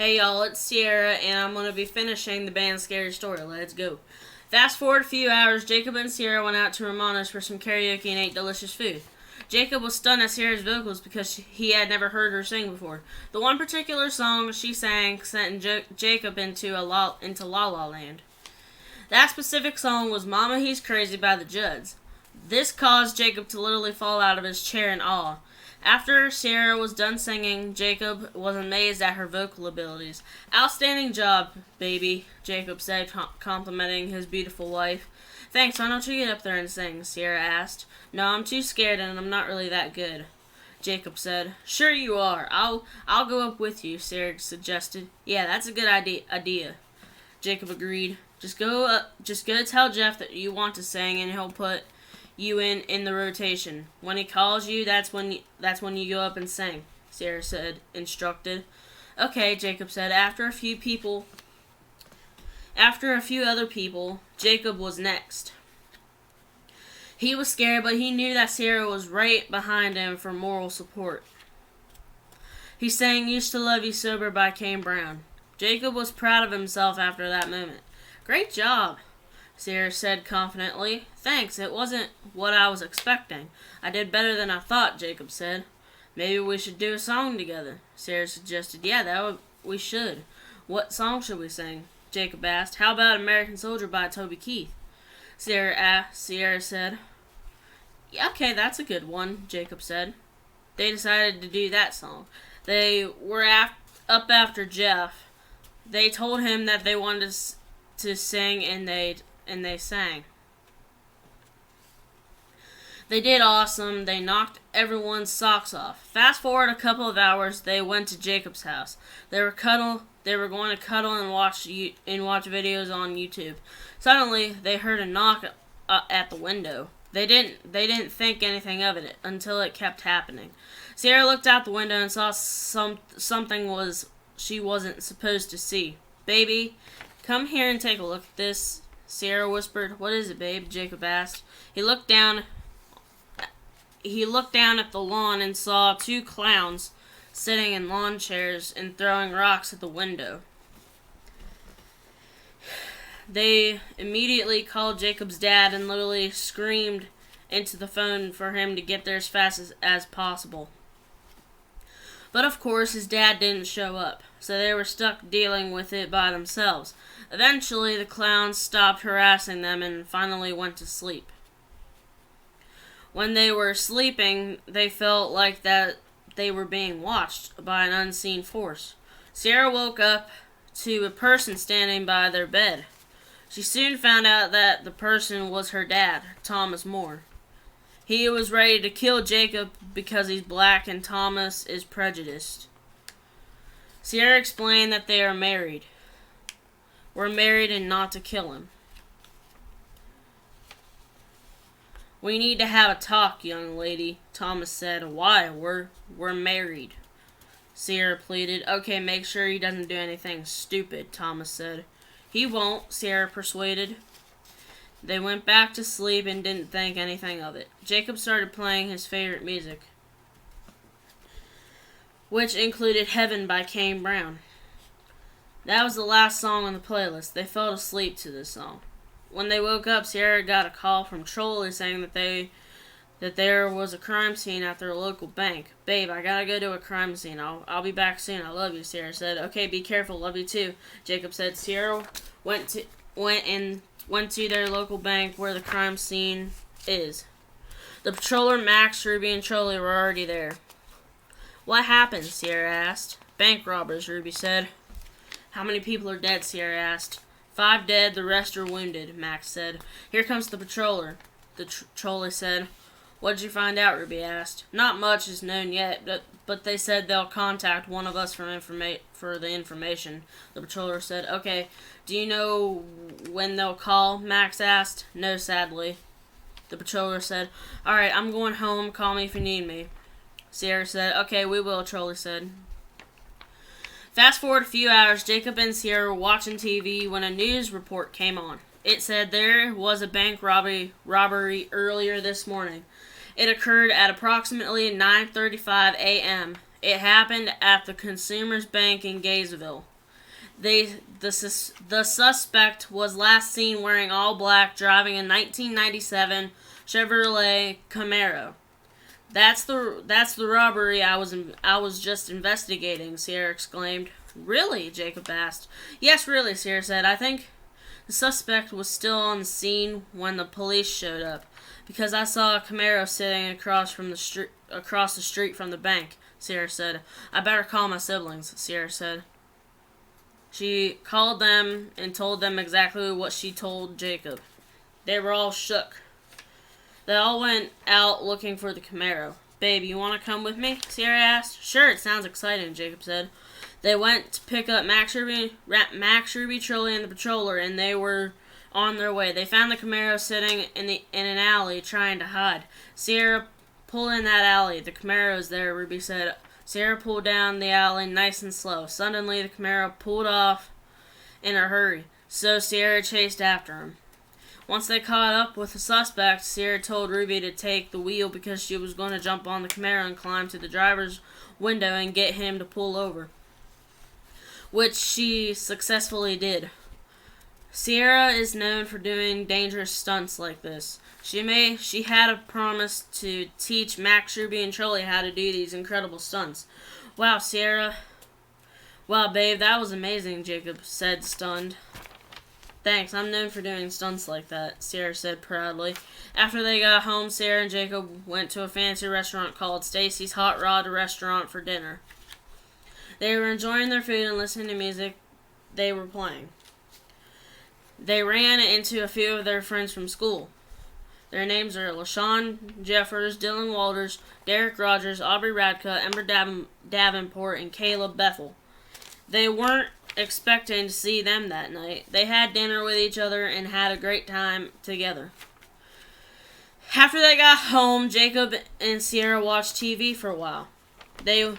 Hey y'all, it's Sierra, and I'm going to be finishing the band's Scary Story. Let's go. Fast forward a few hours, Jacob and Sierra went out to Romana's for some karaoke and ate delicious food. Jacob was stunned at Sierra's vocals because he had never heard her sing before. The one particular song she sang sent Jacob into La La Land. That specific song was Mama He's Crazy by the Judds. This caused Jacob to literally fall out of his chair in awe. After Sierra was done singing, Jacob was amazed at her vocal abilities. "Outstanding job, baby," Jacob said, complimenting his beautiful wife. "Thanks, why don't you get up there and sing?" Sierra asked. "No, I'm too scared and I'm not really that good," Jacob said. "Sure you are. I'll go up with you," Sierra suggested. "Yeah, that's a good idea," Jacob agreed. Just go tell Jeff that you want to sing and he'll put you in the rotation. When he calls you, that's when you go up and sing," Sierra said, instructed. "Okay," Jacob said. After a few other people, Jacob was next. He was scared, but he knew that Sierra was right behind him for moral support. He sang "Used to Love You Sober" by Kane Brown. Jacob was proud of himself after that moment. "Great job," Sierra said confidently. "Thanks, it wasn't what I was expecting. I did better than I thought," Jacob said. "Maybe we should do a song together," Sierra suggested. "Yeah, we should. What song should we sing?" Jacob asked. "How about American Soldier by Toby Keith?" Sierra said. "Yeah, okay, that's a good one," Jacob said. They decided to do that song. They were up after Jeff. They told him that they wanted to sing, and they sang. They did awesome. They knocked everyone's socks off. Fast forward a couple of hours, they went to Jacob's house. They were going to cuddle and watch videos on YouTube. Suddenly, they heard a knock at the window. They didn't think anything of it until it kept happening. Sierra looked out the window and saw something she wasn't supposed to see. "Baby, come here and take a look at this," Sierra whispered. "What is it, babe?" Jacob asked. He looked down at the lawn and saw two clowns sitting in lawn chairs and throwing rocks at the window. They immediately called Jacob's dad and literally screamed into the phone for him to get there as fast as possible. But of course, his dad didn't show up, so they were stuck dealing with it by themselves. Eventually, the clowns stopped harassing them and finally went to sleep. When they were sleeping, they felt like that they were being watched by an unseen force. Sierra woke up to a person standing by their bed. She soon found out that the person was her dad, Thomas Moore. He was ready to kill Jacob because he's black and Thomas is prejudiced. Sierra explained that they are married. "We're married and not to kill him." "We need to have a talk, young lady," Thomas said. "Why? We're married," Sierra pleaded. "Okay, make sure he doesn't do anything stupid," Thomas said. "He won't," Sierra persuaded. They went back to sleep and didn't think anything of it. Jacob started playing his favorite music, which included "Heaven" by Kane Brown. That was the last song on the playlist. They fell asleep to this song. When they woke up, Sierra got a call from Trolley saying that there was a crime scene at their local bank. "Babe, I gotta go to a crime scene. I'll be back soon. I love you," Sierra said. "Okay, be careful. Love you too," Jacob said. Sierra went to their local bank where the crime scene is. The patroller Max, Ruby, and Trolley were already there. "What happened?" Sierra asked. "Bank robbers," Ruby said. "How many people are dead?" Sierra asked. 5 dead, the rest are wounded," Max said. "Here comes the patroller," the trolley said. "What did you find out?" Ruby asked. "Not much is known yet, but they said they'll contact one of us for the information," the patroller said. "Okay, do you know when they'll call?" Max asked. "No, sadly," the patroller said. "Alright, I'm going home. Call me if you need me," Sierra said. "Okay, we will," Trolley said. Fast forward a few hours, Jacob and Sierra were watching TV when a news report came on. It said there was a bank robbery earlier this morning. It occurred at approximately 9:35 a.m. It happened at the Consumers Bank in Gainesville. The suspect was last seen wearing all black, driving a 1997 Chevrolet Camaro. That's the robbery I was just investigating, Sierra exclaimed. Really? Jacob asked. Yes, really, Sierra said. I think the suspect was still on the scene when the police showed up, because I saw a Camaro sitting across the street from the bank, Sierra said. I better call my siblings, Sierra said. She called them and told them exactly what she told Jacob. They were all shook. They all went out looking for the Camaro. Babe, you want to come with me? Sierra asked. Sure, it sounds exciting, Jacob said. They went to pick up Max Ruby, Trolley, and the patroller, and they were on their way. They found the Camaro sitting in an alley trying to hide. Sierra, pull in that alley. The Camaro's there, Ruby said. Sierra pulled down the alley nice and slow. Suddenly, the Camaro pulled off in a hurry, so Sierra chased after him. Once they caught up with the suspect, Sierra told Ruby to take the wheel because she was going to jump on the Camaro and climb to the driver's window and get him to pull over, which she successfully did. Sierra is known for doing dangerous stunts like this. She had a promise to teach Max, Ruby, and Trolley how to do these incredible stunts. Wow, Sierra. Wow, babe, that was amazing, Jacob said, stunned. Thanks, I'm known for doing stunts like that, Sierra said proudly. After they got home, Sierra and Jacob went to a fancy restaurant called Stacy's Hot Rod Restaurant for dinner. They were enjoying their food and listening to music they were playing. They ran into a few of their friends from school. Their names are LaShawn Jeffers, Dylan Walters, Derek Rogers, Aubrey Radka, Ember Davenport, and Caleb Bethel. They weren't expecting to see them that night. They had dinner with each other and had a great time together. After they got home, Jacob and Sierra watched TV for a while. They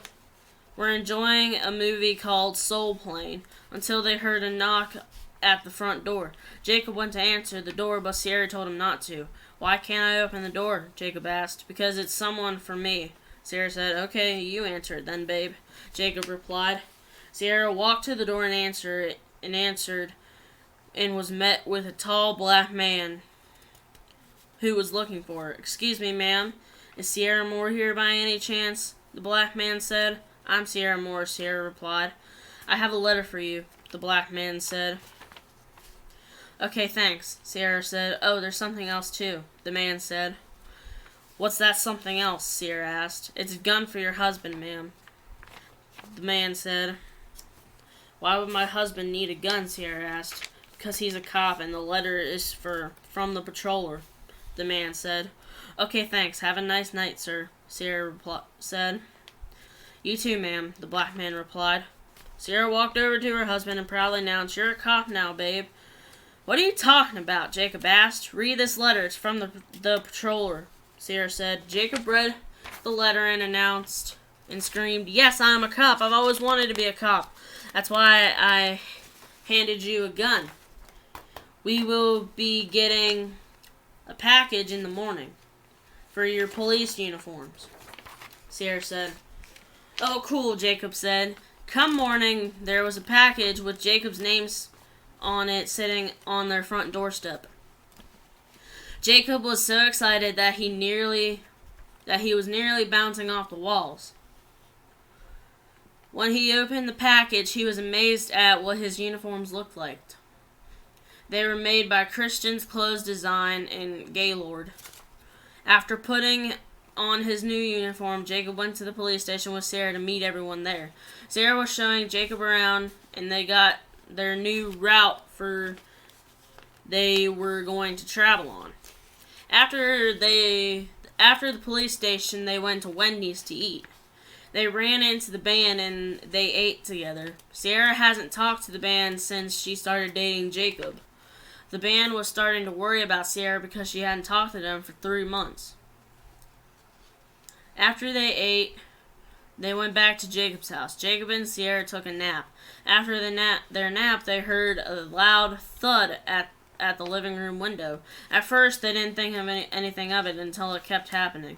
were enjoying a movie called Soul Plane until they heard a knock at the front door. Jacob went to answer the door, but Sierra told him not to. Why can't I open the door? Jacob asked. Because it's someone for me. Sierra said, Okay, you answer it then, babe. Jacob replied. Sierra walked to the door and answered and was met with a tall black man who was looking for her. Excuse me, ma'am. Is Sierra Moore here by any chance? The black man said. I'm Sierra Moore, Sierra replied. I have a letter for you, the black man said. Okay, thanks, Sierra said. Oh, there's something else too, the man said. What's that something else? Sierra asked. It's a gun for your husband, ma'am, the man said. Why would my husband need a gun? Sierra asked. Because he's a cop and the letter is from the patroller, the man said. Okay, thanks. Have a nice night, sir, Sierra said. You too, ma'am, the black man replied. Sierra walked over to her husband and proudly announced, You're a cop now, babe. What are you talking about? Jacob asked. Read this letter. It's from the patroller, Sierra said. Jacob read the letter and announced and screamed, Yes, I'm a cop. I've always wanted to be a cop. That's why I handed you a gun. We will be getting a package in the morning for your police uniforms, Sierra said. Oh, cool, Jacob said. Come morning, there was a package with Jacob's name on it sitting on their front doorstep. Jacob was so excited that he was nearly bouncing off the walls. When he opened the package, he was amazed at what his uniforms looked like. They were made by Christian's Clothes Design in Gaylord. After putting on his new uniform, Jacob went to the police station with Sarah to meet everyone there. Sarah was showing Jacob around, and they got their new route they were going to travel on. After the police station, they went to Wendy's to eat. They ran into the band and they ate together. Sarah hasn't talked to the band since she started dating Jacob. The band was starting to worry about Sarah because she hadn't talked to them for 3 months. After they ate, they went back to Jacob's house. Jacob and Sierra took a nap. After their nap, they heard a loud thud at the living room window. At first, they didn't think of anything of it until it kept happening.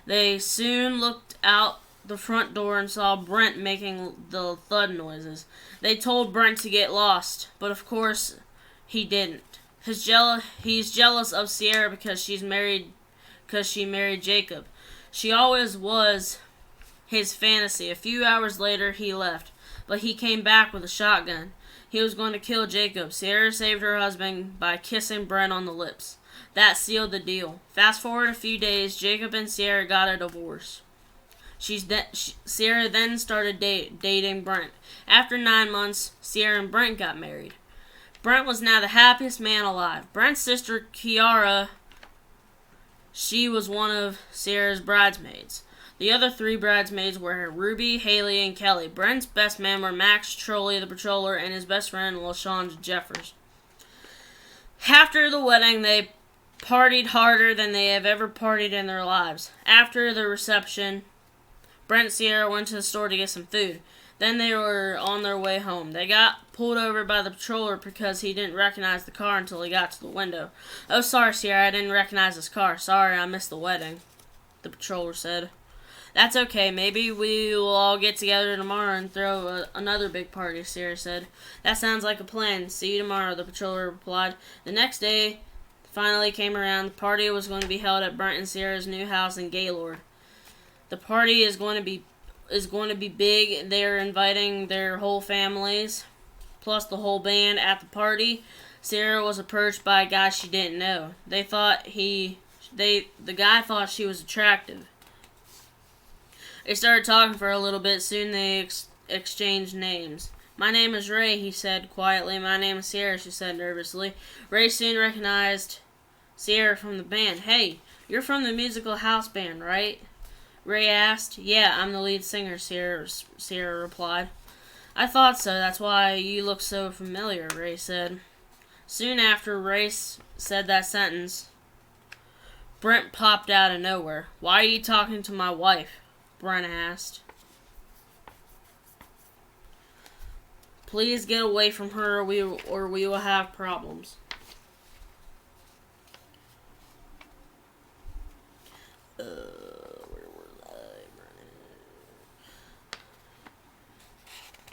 They soon looked out the front door and saw Brent making the thud noises. They told Brent to get lost, but of course he didn't. He's jealous of Sierra because she married Jacob. She always was his fantasy. A few hours later he left, but he came back with a shotgun. He was going to kill Jacob. Sierra saved her husband by kissing Brent on the lips. That sealed the deal. Fast forward a few days, Jacob and Sierra got a divorce. Sierra then started dating Brent. After 9 months, Sierra and Brent got married. Brent was now the happiest man alive. Brent's sister, Kiara, she was one of Sierra's bridesmaids. The other 3 bridesmaids were Ruby, Haley, and Kelly. Brent's best men were Max Trolley, the patroller, and his best friend, LaShawn Jeffers. After the wedding, they partied harder than they have ever partied in their lives. After the reception, Brent and Sierra went to the store to get some food. Then they were on their way home. They got pulled over by the patroller because he didn't recognize the car until he got to the window. "Oh, sorry, Sierra, I didn't recognize this car. Sorry, I missed the wedding," the patroller said. "That's okay. Maybe we will all get together tomorrow and throw another big party," Sierra said. "That sounds like a plan. See you tomorrow," the patroller replied. The next day finally came around. The party was going to be held at Brent and Sierra's new house in Gaylord. The party is going to be big. They're inviting their whole families, plus the whole band at the party. Sierra was approached by a guy she didn't know. The guy thought she was attractive. They started talking for a little bit. Soon they exchanged names. "My name is Ray," he said quietly. "My name is Sierra," she said nervously. Ray soon recognized Sierra from the band. "Hey, you're from the musical house band, right?" Ray asked. "Yeah, I'm the lead singer," Sierra replied. "I thought so. That's why you look so familiar," Ray said. Soon after Ray said that sentence, Brent popped out of nowhere. "Why are you talking to my wife?" Brent asked. "Please get away from her or we will have problems." Where was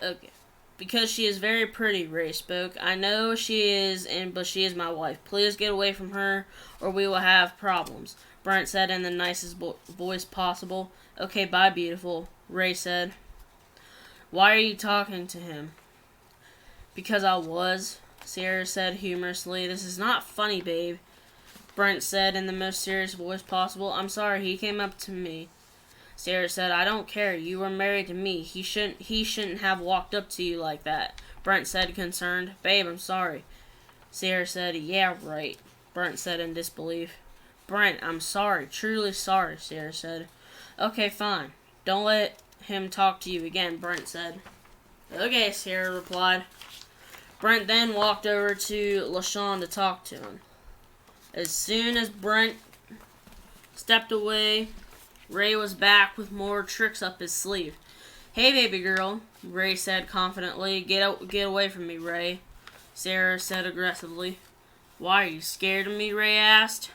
I? Okay. "Because she is very pretty," Ray spoke. "I know she is, but she is my wife. Please get away from her or we will have problems," Brent said in the nicest voice possible. "Okay, bye, beautiful," Ray said. "Why are you talking to him?" "Because I was," Sierra said humorously. "This is not funny, babe," Brent said in the most serious voice possible. "I'm sorry, he came up to me." Sierra said, "I don't care. You were married to me. He shouldn't have walked up to you like that," Brent said, concerned. "Babe, I'm sorry." Sierra said, "Yeah, right," Brent said in disbelief. "Brent, I'm sorry. Truly sorry," Sierra said. "Okay, fine. Don't let him talk to you again," Brent said. "Okay," Sierra replied. Brent then walked over to LaShawn to talk to him. As soon as Brent stepped away, Ray was back with more tricks up his sleeve. "Hey, baby girl," Ray said confidently. Get away from me, Ray," Sierra said aggressively. "Why, are you scared of me?" Ray asked.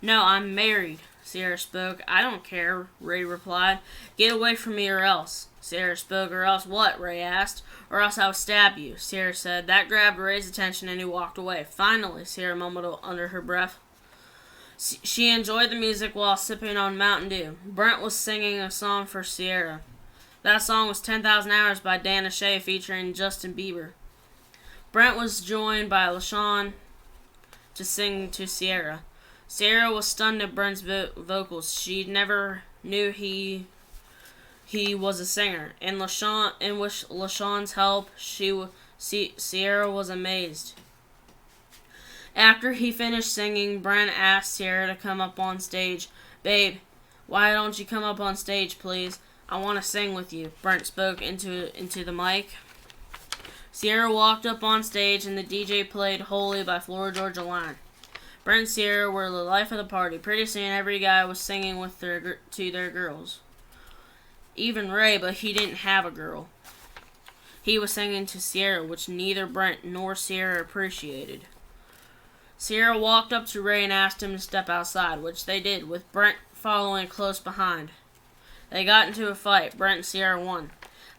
"No, I'm married," Sierra spoke. "I don't care," Ray replied. "Get away from me or else," Sierra spoke. "Or else what?" Ray asked. "Or else I'll stab you," Sierra said. That grabbed Ray's attention and he walked away. "Finally," Sierra mumbled under her breath. She enjoyed the music while sipping on Mountain Dew. Brent was singing a song for Sierra. That song was 10,000 Hours by Dan O'Shea featuring Justin Bieber. Brent was joined by LaShawn to sing to Sierra. Sierra was stunned at Brent's vocals. She never knew he was a singer. And with LaShawn's help, Sierra was amazed. After he finished singing, Brent asked Sierra to come up on stage. "Babe, why don't you come up on stage, please? I want to sing with you," Brent spoke into the mic. Sierra walked up on stage and the DJ played Holy by Florida Georgia Line. Brent and Sierra were the life of the party. Pretty soon every guy was singing to their girls. Even Ray, but he didn't have a girl. He was singing to Sierra, which neither Brent nor Sierra appreciated. Sierra walked up to Ray and asked him to step outside, which they did, with Brent following close behind. They got into a fight. Brent and Sierra won.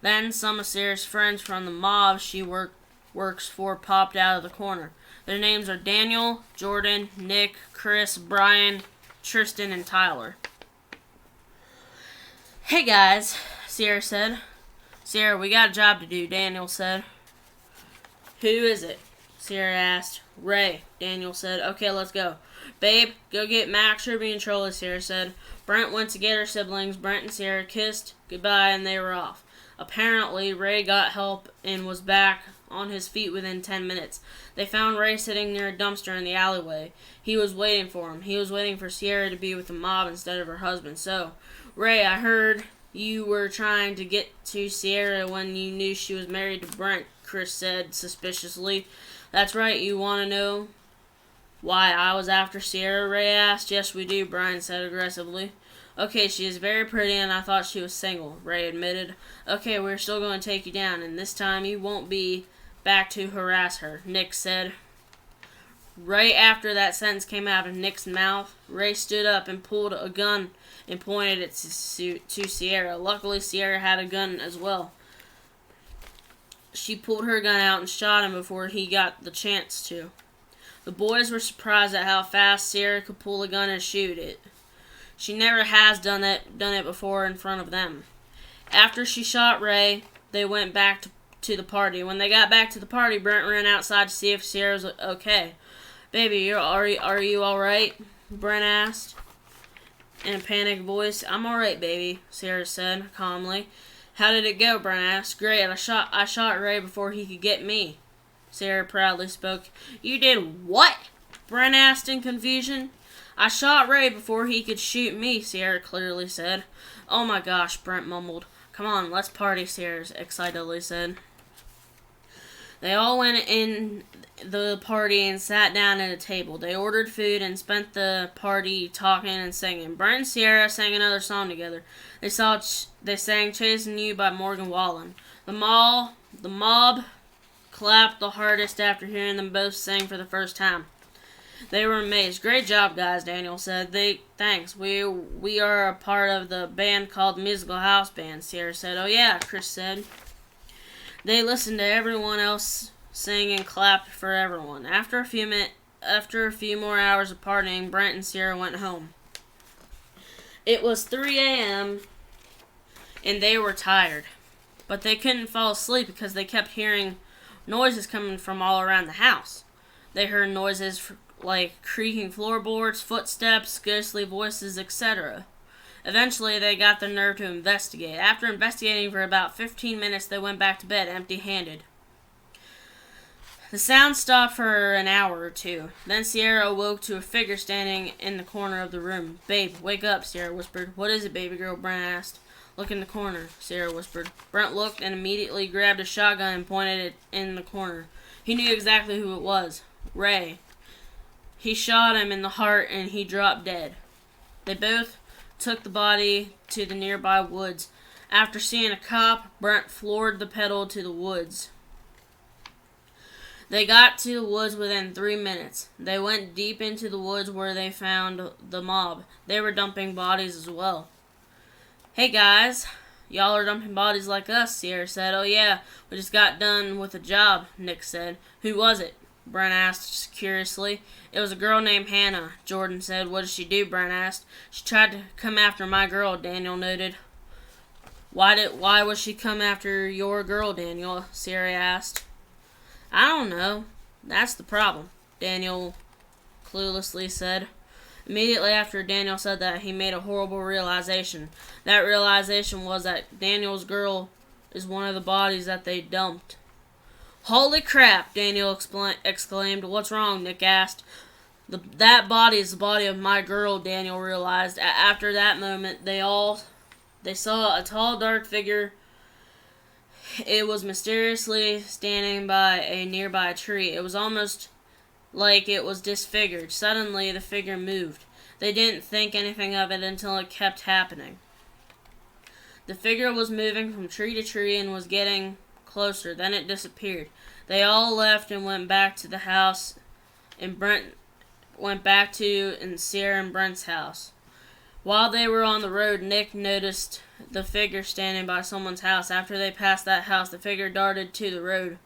Then some of Sierra's friends from the mob she works for popped out of the corner. Their names are Daniel, Jordan, Nick, Chris, Brian, Tristan, and Tyler. "Hey guys," Sierra said. "Sierra, we got a job to do," Daniel said. "Who is it?" Sierra asked. "Ray," Daniel said. "Okay, let's go." "Babe, go get Max, Ruby, and Trolley," Sierra said. Brent went to get her siblings. Brent and Sierra kissed goodbye and they were off. Apparently, Ray got help and was back on his feet within 10 minutes. They found Ray sitting near a dumpster in the alleyway. He was waiting for him. He was waiting for Sierra to be with the mob instead of her husband. "So, Ray, I heard you were trying to get to Sierra when you knew she was married to Brent," Chris said suspiciously. "That's right, you want to know why I was after Sierra?" Ray asked. "Yes, we do," Brian said aggressively. "Okay, she is very pretty and I thought she was single," Ray admitted. "Okay, we're still going to take you down, and this time you won't be back to harass her," Nick said. Right after that sentence came out of Nick's mouth, Ray stood up and pulled a gun and pointed it to Sierra. Luckily, Sierra had a gun as well. She pulled her gun out and shot him before he got the chance to. The boys were surprised at how fast Sierra could pull a gun and shoot it. She never has done it before in front of them. After she shot Ray, they went back to the party. When they got back to the party, Brent ran outside to see if Sierra was okay. "Baby, are you all right?" Brent asked in a panicked voice. "I'm all right, baby," Sierra said calmly. "How did it go?" Brent asked. "Great. I shot Ray before he could get me," Sierra proudly spoke. "You did what?" Brent asked in confusion. "I shot Ray before he could shoot me," Sierra clearly said. "Oh my gosh," Brent mumbled. "Come on, let's party," Sierra excitedly said. They all went in the party and sat down at a table. They ordered food and spent the party talking and singing. Brent and Sierra sang another song together. They sang "Chasing You" by Morgan Wallen. The mob clapped the hardest after hearing them both sing for the first time. They were amazed. "Great job, guys," Daniel said. Thanks. We are a part of the band called Musical House Band," Sierra said. "Oh yeah," Chris said. They listened to everyone else sing and clapped for everyone. After a few more hours of partying, Brent and Sierra went home. It was 3 a.m. and they were tired, but they couldn't fall asleep because they kept hearing noises coming from all around the house. They heard noises like creaking floorboards, footsteps, ghostly voices, etc. Eventually, they got the nerve to investigate. After investigating for about 15 minutes, they went back to bed empty-handed. The sound stopped for an hour or two. Then Sierra awoke to a figure standing in the corner of the room. "Babe, wake up," Sierra whispered. "What is it, baby girl?" Brent asked. "Look in the corner," Sierra whispered. Brent looked and immediately grabbed a shotgun and pointed it in the corner. He knew exactly who it was. Ray. He shot him in the heart and he dropped dead. They both took the body to the nearby woods. After seeing a cop, Brent floored the pedal to the woods. They got to the woods within 3 minutes. They went deep into the woods where they found the mob. They were dumping bodies as well. "Hey guys, y'all are dumping bodies like us," Sierra said. "Oh yeah, we just got done with a job," Nick said. "Who was it?" Brent asked curiously. "It was a girl named Hannah," Jordan said. "What did she do?" Brent asked. "She tried to come after my girl," Daniel noted. Why would she come after your girl, Daniel?" Sierra asked. "I don't know. That's the problem," Daniel cluelessly said. Immediately after Daniel said that, he made a horrible realization. That realization was that Daniel's girl is one of the bodies that they dumped. "Holy crap," Daniel exclaimed. "What's wrong?" Nick asked. That body is the body of my girl," Daniel realized. After that moment, they saw a tall, dark figure. It was mysteriously standing by a nearby tree. It was almost like it was disfigured. Suddenly, the figure moved. They didn't think anything of it until it kept happening. The figure was moving from tree to tree and was getting closer. Then it disappeared. They all left and went back to the house, and Brent went back to Sierra and Brent's house. While they were on the road, Nick noticed the figure standing by someone's house. After they passed that house, the figure darted to the road.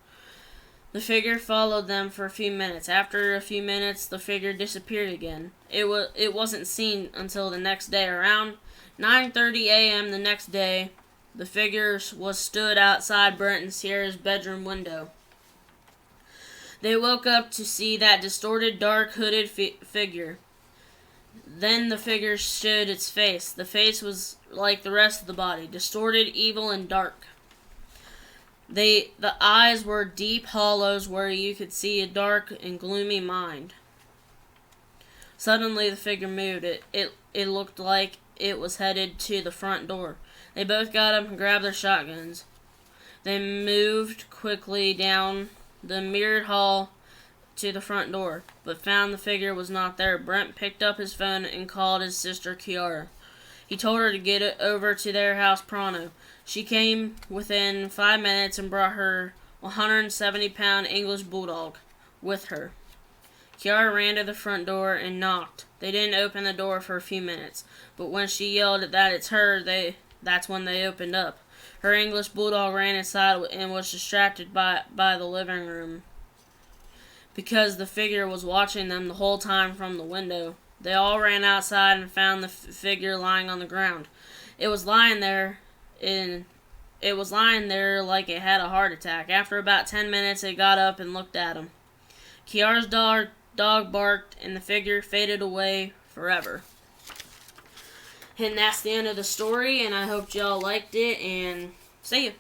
The figure followed them for a few minutes. After a few minutes, the figure disappeared again. It wasn't seen until the next day. Around 9:30 a.m. the next day, the figure was stood outside Brent and Sierra's bedroom window. They woke up to see that distorted, dark, hooded figure. Then the figure showed its face. The face was like the rest of the body, distorted, evil, and dark. The eyes were deep hollows where you could see a dark and gloomy mind. Suddenly the figure moved. It looked like it was headed to the front door. They both got up and grabbed their shotguns. They moved quickly down the mirrored hall to the front door, but found the figure was not there. Brent picked up his phone and called his sister Kiara. He told her to get it over to their house pronto. She came within 5 minutes and brought her 170-pound English bulldog with her. Kiara ran to the front door and knocked. They didn't open the door for a few minutes, but when she yelled that it's her, that's when they opened up. Her English bulldog ran inside and was distracted by the living room because the figure was watching them the whole time from the window. They all ran outside and found the figure lying on the ground. It was lying there like it had a heart attack. After about 10 minutes, it got up and looked at him. Kiara's dog barked, and the figure faded away forever. And that's the end of the story, and I hope y'all liked it, and see you.